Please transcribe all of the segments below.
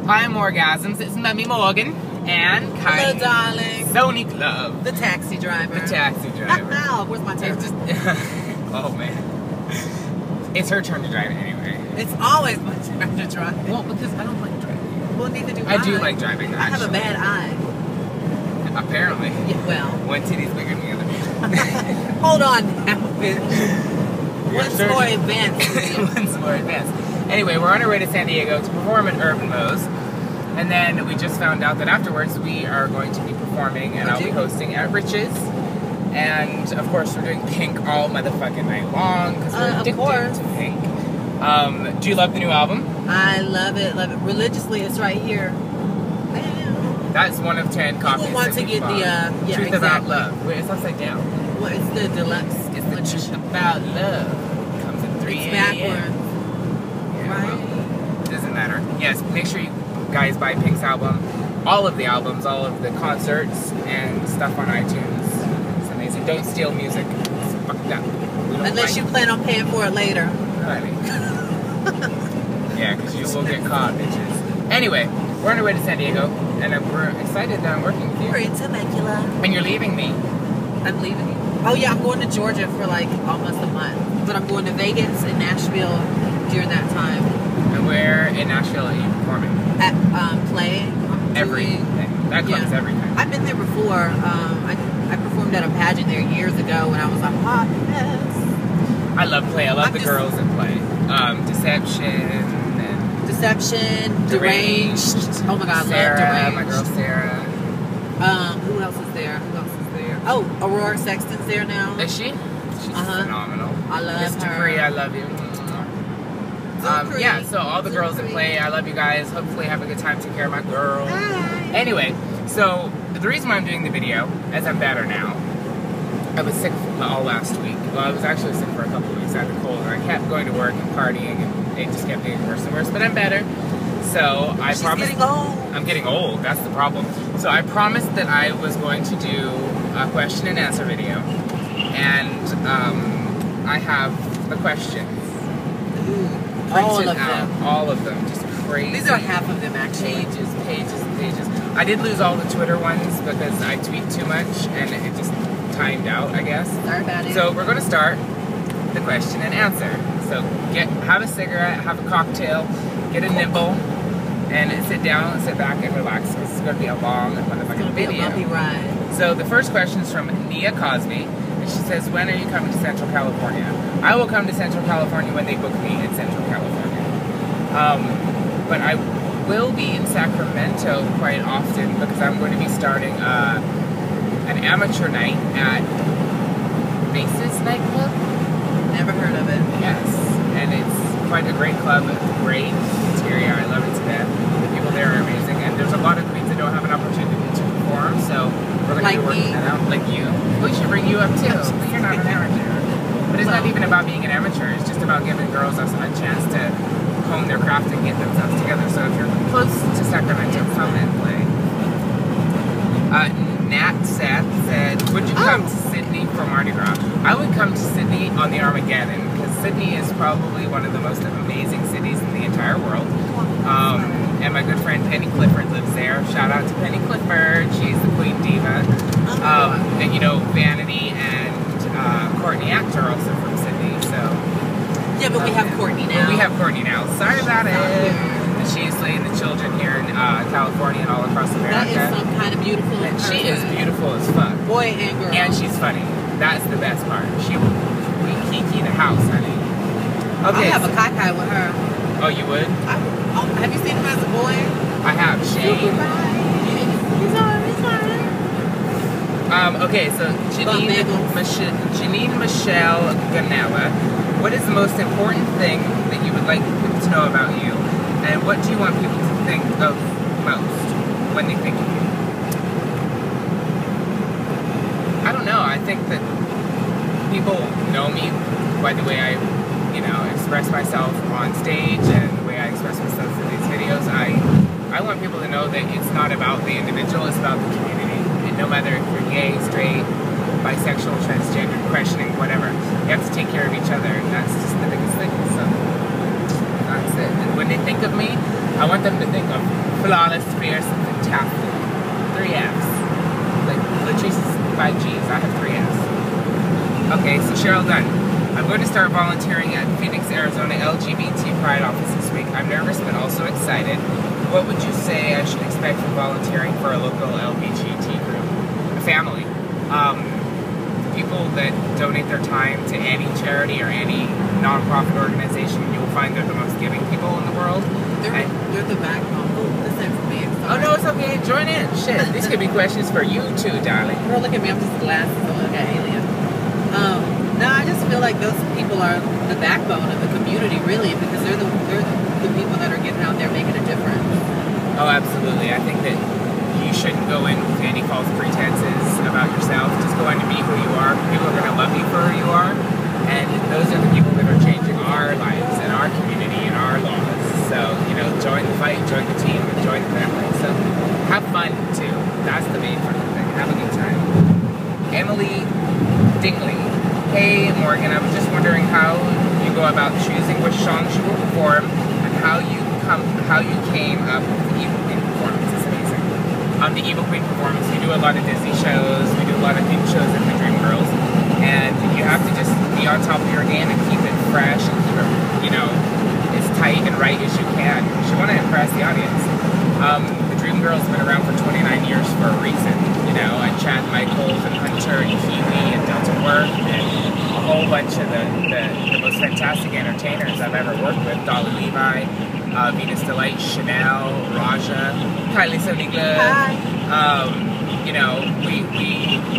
Hi, Morgasms. It's Mummy Morgan and Hello, darling. Sonique Love. The taxi driver. The taxi driver. Now, where's my taxi? Oh, man. It's her turn to drive anyway. It's always my turn to drive. Well, because I don't like driving. Well, neither do I. I do like driving, I have a bad eye. Apparently. Yeah, well. One titty's bigger than the other. Hold on now, bitch. One's more advanced. One's more advanced. Anyway, we're on our way to San Diego to perform at Urban Mo's. And then we just found out that afterwards we are going to be performing and I'll be hosting at Rich's. And of course we're doing Pink all motherfucking night long because we're addicted to Pink. Do you love the new album? I love it religiously. It's right here. That's one of 10 copies. People want to get the Truth About Love. Wait, it's upside down. Well, it's the deluxe. It's the Truth About Love. It comes in 3 It's backwards. Yeah, right? Well, it doesn't matter. Yes, make sure you guys buy Pink's album. All of the albums, all of the concerts, and stuff on iTunes. It's amazing. Don't steal music. It's fucked up. Unless you plan on paying for it later. Right. Yeah, because you will get caught, bitches. Anyway, we're on our way to San Diego, and we're excited that I'm working with you. We're in Temecula. And you're leaving me. I'm leaving you. Oh yeah, I'm going to Georgia for like almost a month. But I'm going to Vegas and Nashville during that time. And where in Nashville are you performing? At Play. Everything. That club's everything. I've been there before. I performed at a pageant there years ago when I was a hot mess. I love Play. I love the girls that play. Deception, Deranged. Oh my God, Sarah, I love Deranged. my girl Sarah. Who else is there? Oh, Aurora Sexton's there now. Is she? She's phenomenal. I love Miss her. Dupree, I love you. Yeah, so all the girls that play, I love you guys. Hopefully have a good time. Take care of my girl. Hi. Anyway, so the reason why I'm doing the video, as I'm better now, I was sick all last week. Well, I was actually sick for a couple of weeks. I had a cold, and I kept going to work and partying, and it just kept getting worse and worse. But I'm better. So I promised. Getting old. I'm getting old. That's the problem. So I promised that I was going to do a question and answer video, and I have the questions. All of them. All of them. Just crazy. These are half of them, actually. Pages. I did lose all the Twitter ones because I tweet too much, and it just timed out, I guess. Sorry about it. So we're going to start the question and answer. So have a cigarette, have a cocktail, get a nibble, and sit down and sit back and relax because it's going to be a long motherfucking video. It's going to be a bumpy ride. So the first question is from Nia Cosby, and she says, when are you coming to Central California? I will come to Central California when they book me in Central California. But I will be in Sacramento quite often because I'm going to be starting an amateur night at Basis nightclub. Never heard of it. Yes, and it's quite a great club, great interior. I love it to death. The people there are amazing, and there's a lot of queens that don't have an opportunity to perform, so we're going to be working that out. Like you. We should bring you up too, but you're not an amateur. But it's not even about being an amateur, it's just about giving girls a chance to hone their craft and get themselves together. So if you're close to Sacramento, come and play. Nat Seth said, would you come to Sydney for Mardi Gras? I would come to Sydney on the Armageddon, because Sydney is probably one of the most amazing cities in the entire world. And my good friend Penny Clifford lives there. Shout out to Penny Clifford, she's the queen diva. And you know, Vanity and Courtney Act are also from Sydney, so. Yeah, but we have Courtney now. We have Courtney now. Sorry about it. And she's laying the children here in California and all across America. That is some kind of beautiful. And she is beautiful as fuck. Boy and girl. And she's funny. That's the best part. She will kiki the house, honey. Okay. I'll have a kai-kai with her. Oh, you would? Have you seen him as a boy? I have. Shane. He's alright. Okay, so Janine Michelle Ganella, what is the most important thing that you would like people to know about you? And what do you want people to think of most when they think of you? I don't know. I think that people know me by the way I, express myself on stage and the way I express myself in these videos. I want people to know that it's not about the individual, it's about the community. And no matter if you're gay, straight, bisexual, transgender, questioning, whatever, you have to take care of each other, and that's just the biggest thing. So that's it. And when they think of me, I I want them to think of flawless, fierce, and fantastic. 3 Fs. Like Latrice's 5 Gs. I have 3 Fs. Okay, so Cheryl Dunn. I'm going to start volunteering at Phoenix, Arizona LGBT Pride office this week. I'm nervous but also excited. What would you say I should expect from volunteering for a local LGBT group? A family. People that donate their time to any charity or any non-profit organization, you will find they're the most giving people in the world. They're the backbone. Oh, this ain't for me. Oh no, it's okay. Join in. Shit, these could be questions for you too, darling. Girl, look at me. I'm just glasses. I look at alien. No, I just feel like those people are the backbone of the community, really, because they're the people that are getting out there making a difference. Oh, absolutely. I think that you shouldn't go in with any false pretenses about yourself. Just go in to be who you are. People are going to love you for who you are. And those are the people that are changing our lives and our community and our laws. So, you know, join the fight, join the team, and join the family. So, have fun, too. That's the main fucking thing. Have a good time. Emily Dingley. Hey, Morgan, I was just wondering how you go about choosing which songs you will perform and how you came up with the Evil Queen performance. It's amazing. The Evil Queen performance, we do a lot of Disney shows, we do a lot of theme shows in the Dream Girls, and you have to just be on top of your game and keep it fresh and keep it, you know, as tight and right as you can. You want to impress the audience. The Dream Girls have been around for 29 years for a reason, you know, and Mcmichaels and Hunter and Kiwi and Delta Work and a whole bunch of the most fantastic entertainers I've ever worked with. Dolly Levi, Venus Delight, Chanel, Raja, Kylie Sonique. You know, we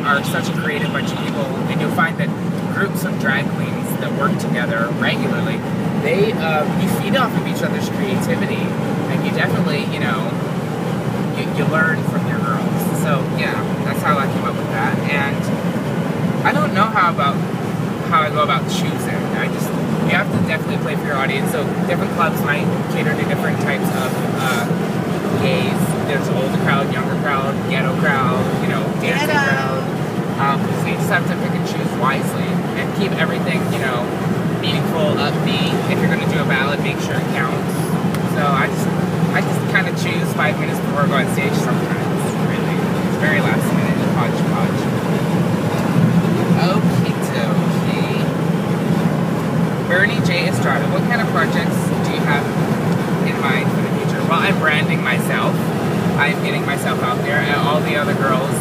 are such a creative bunch of people, and you'll find that groups of drag queens that work together regularly, they you feed off of each other's creativity, and you definitely, you know, you learn from your girls. So yeah, that's how I came up with that. And I don't know how I go about choosing. You have to definitely play for your audience. So different clubs might cater to different types of gays. There's older crowd, younger crowd, ghetto crowd, you know, dancing crowd. So you just have to pick and choose wisely and keep everything, you know, meaningful, upbeat. If you're going to do a ballad, make sure it counts. So I just kind of choose 5 minutes before I go on stage sometimes. Really, it's very last minute, hodgepodge. Okie dokie. Bernie J. Estrada, what kind of projects do you have in mind for the future? Well, I'm branding myself. I'm getting myself out there, and all the other girls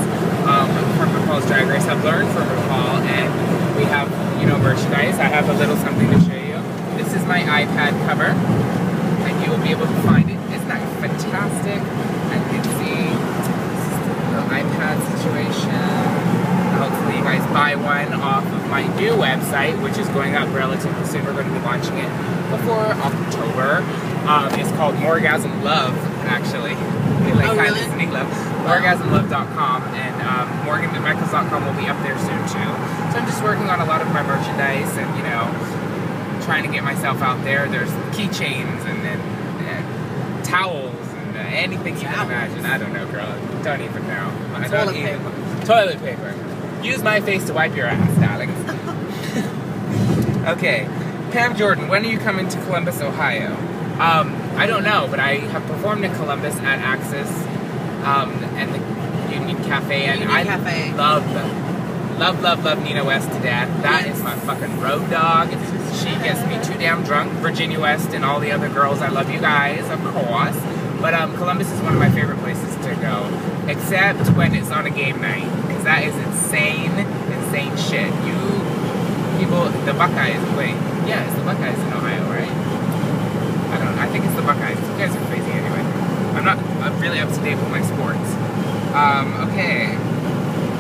from RuPaul's Drag Race have learned from RuPaul, and we have, you know, merchandise. I have a little something to show you. This is my iPad cover, and you will be able to find it. Isn't that fantastic? And you can see the iPad situation. Hopefully you guys buy one off of my new website, which is going up relatively soon. We're going to be launching it before October. It's called Morgasm Love, actually. Like Kylie Sonique Love. Morgasmlove.com, and Mcmichaels.com will be up there soon too. So I'm just working on a lot of my merchandise and, you know, trying to get myself out there. There's keychains and towels and anything you can imagine. I don't know, girl. Don't even know. Toilet paper. Use my face to wipe your ass, darling. Okay. Pam Jordan, when are you coming to Columbus, Ohio? I don't know, but I have performed in Columbus at Axis and the Union Cafe, and love Nina West to death. That is my fucking road dog. She gets me too damn drunk. Virginia West and all the other girls, I love you guys, of course. But Columbus is one of my favorite places to go, except when it's on a game night, because that is insane shit. You people, the Buckeyes. Wait, yeah, it's the Buckeyes in Ohio, right? I think it's the Buckeyes. You guys are crazy anyway. I'm really up to date with my sports. Okay.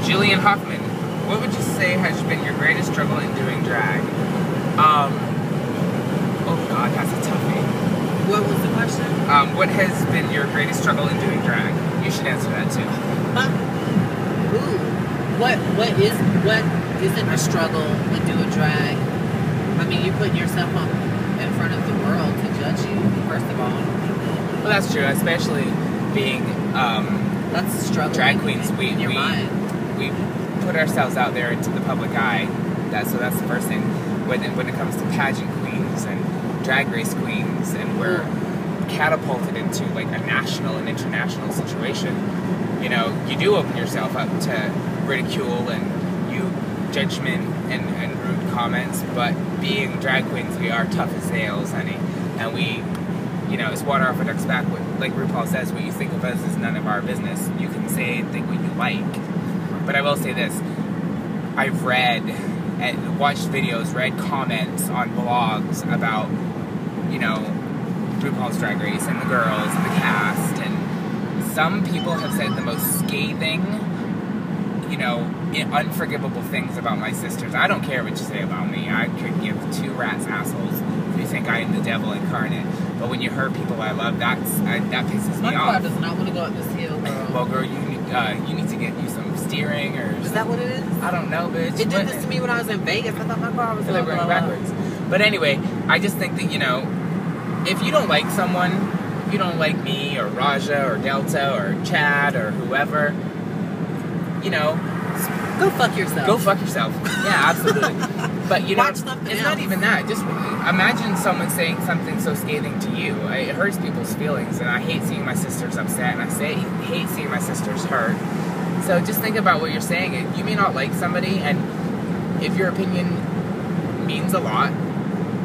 Jillian Hoffman, what would you say has been your greatest struggle in doing drag? Oh God, that's a toughie. What was the question? What has been your greatest struggle in doing drag? You should answer that too. Ooh. What isn't a struggle in doing drag? I mean, you're putting yourself up in front of the world to judge you, first of all. Well, that's true, especially being that's a struggle. Drag queens. In your mind. We put ourselves out there into the public eye. That's the first thing when it comes to pageant queens and drag race queens, and we're catapulted into like a national and international situation, you know, you do open yourself up to ridicule and judgment and rude comments. But being drag queens, we are tough as nails, honey, and we, you know, it's water off a duck's back. Like RuPaul says, what you think of us is none of our business. You can say and think what you like, but I will say this: I've read and watched videos, read comments on blogs about, you know, RuPaul's Drag Race and the girls and the cast, and some people have said the most scathing, you know, unforgivable things about my sisters. I don't care what you say about me. I could give two rats assholes if you think I am the devil incarnate. But when you hurt people I love, that pisses me off. My car does not want to go up this hill, girl. Well, girl, you need to get you some steering or... Is that what it is? I don't know, bitch. It did this to me when I was in Vegas. I thought my car was going backwards. But anyway, I just think that, you know, if you don't like someone, if you don't like me or Raja or Delta or Chad or whoever, you know... Go fuck yourself. Go fuck yourself. Yeah, absolutely. But, you know, it's else. not even that. Just imagine someone saying something so scathing to you. It hurts people's feelings, and I hate seeing my sisters upset, and I hate seeing my sisters hurt. So just think about what you're saying. You may not like somebody, and if your opinion means a lot,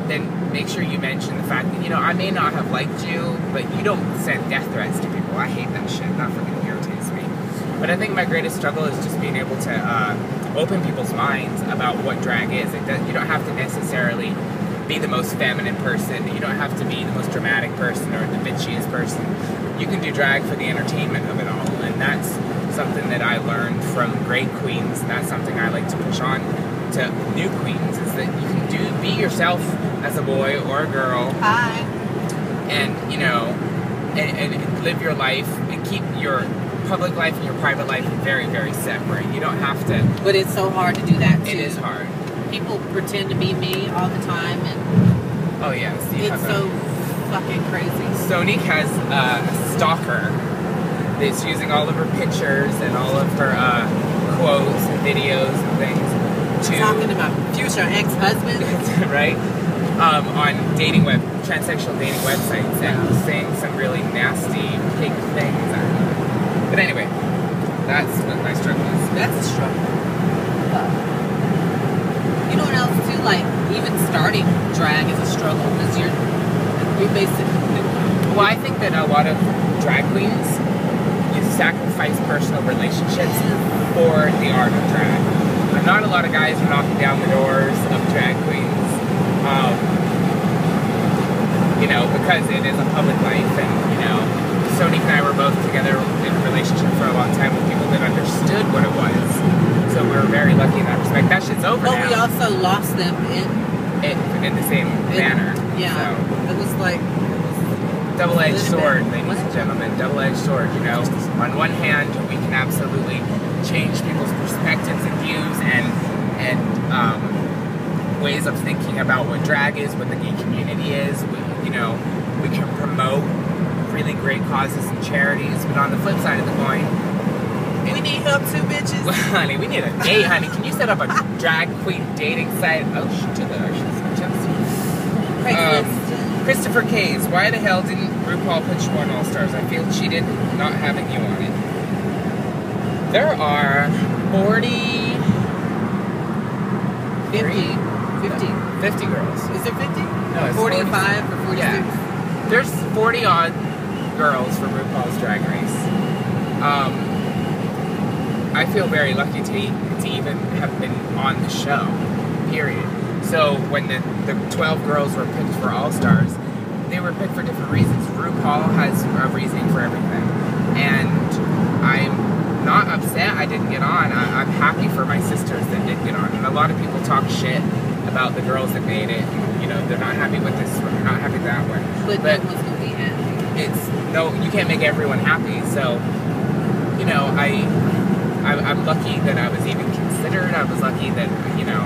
then make sure you mention the fact that, you know, I may not have liked you, but you don't send death threats to people. I hate that shit. That fucking irritates me. But I think my greatest struggle is just being able to open people's minds about what drag is. You don't have to necessarily be the most feminine person. You don't have to be the most dramatic person or the bitchiest person. You can do drag for the entertainment of it all. And that's something that I learned from great queens. That's something I like to push on to new queens, is that you can be yourself as a boy or a girl. Hi. And, you know, and live your life and keep your public life and your private life very, very separate. You don't have to. But it's so hard to do that too. It is hard. People pretend to be me all the time, and oh yes, it's so fucking crazy. Sonique has a stalker that's using all of her pictures and all of her quotes and videos and things to talking about future ex-husband, right? On transsexual dating websites, and saying some really nasty pig things. But anyway, that's what my struggle is. That's a struggle. You know what else too? Like, even starting drag is a struggle because you're basically... Well, I think that a lot of drag queens, you sacrifice personal relationships for the art of drag. Not a lot of guys are knocking down the doors of drag queens, you know, because it is a public life, and, you know, Sonique and I were both together in a relationship for a long time with people that understood what it was. So we were very lucky in that respect. That shit's over now. But we also lost them in the same manner. Yeah. So. It was like... Double-edged sword, ladies and gentlemen. Double-edged sword, you know. On one hand, we can absolutely change people's perspectives and views and ways of thinking about what drag is, what the gay community is. You know, we can promote really great causes and charities, but on the flip side of the coin, we need help too, bitches. Well, honey, we need a date, honey. Can you set up a drag queen dating site? Oh, Christopher Kays, why the hell didn't RuPaul put you on All Stars? I feel cheated not having you on it. There are 50 girls. Is there 50? No, it's 45 or 46? Yeah. There's 40 odd girls for RuPaul's Drag Race. I feel very lucky to even have been on the show, period. So when the 12 girls were picked for All Stars, they were picked for different reasons. RuPaul has a reasoning for everything. And I'm not upset I didn't get on. I'm happy for my sisters that did get on. And a lot of people talk shit about the girls that made it. You know, they're not happy with this one, they're not happy with that one. But no one's gonna be happy. You can't make everyone happy. So, you know, I'm lucky that I was even considered. I was lucky that, you know,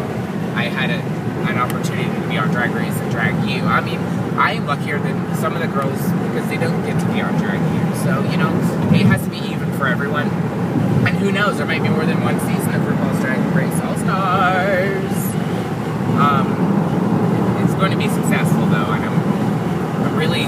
I had an opportunity to be on Drag Race and drag you. I mean, I am luckier than some of the girls because they don't get to be on Drag You. So, you know, it has to be even for everyone. And who knows, there might be more than one season of RuPaul's Drag Race All Stars. It's going to be successful though, and I'm really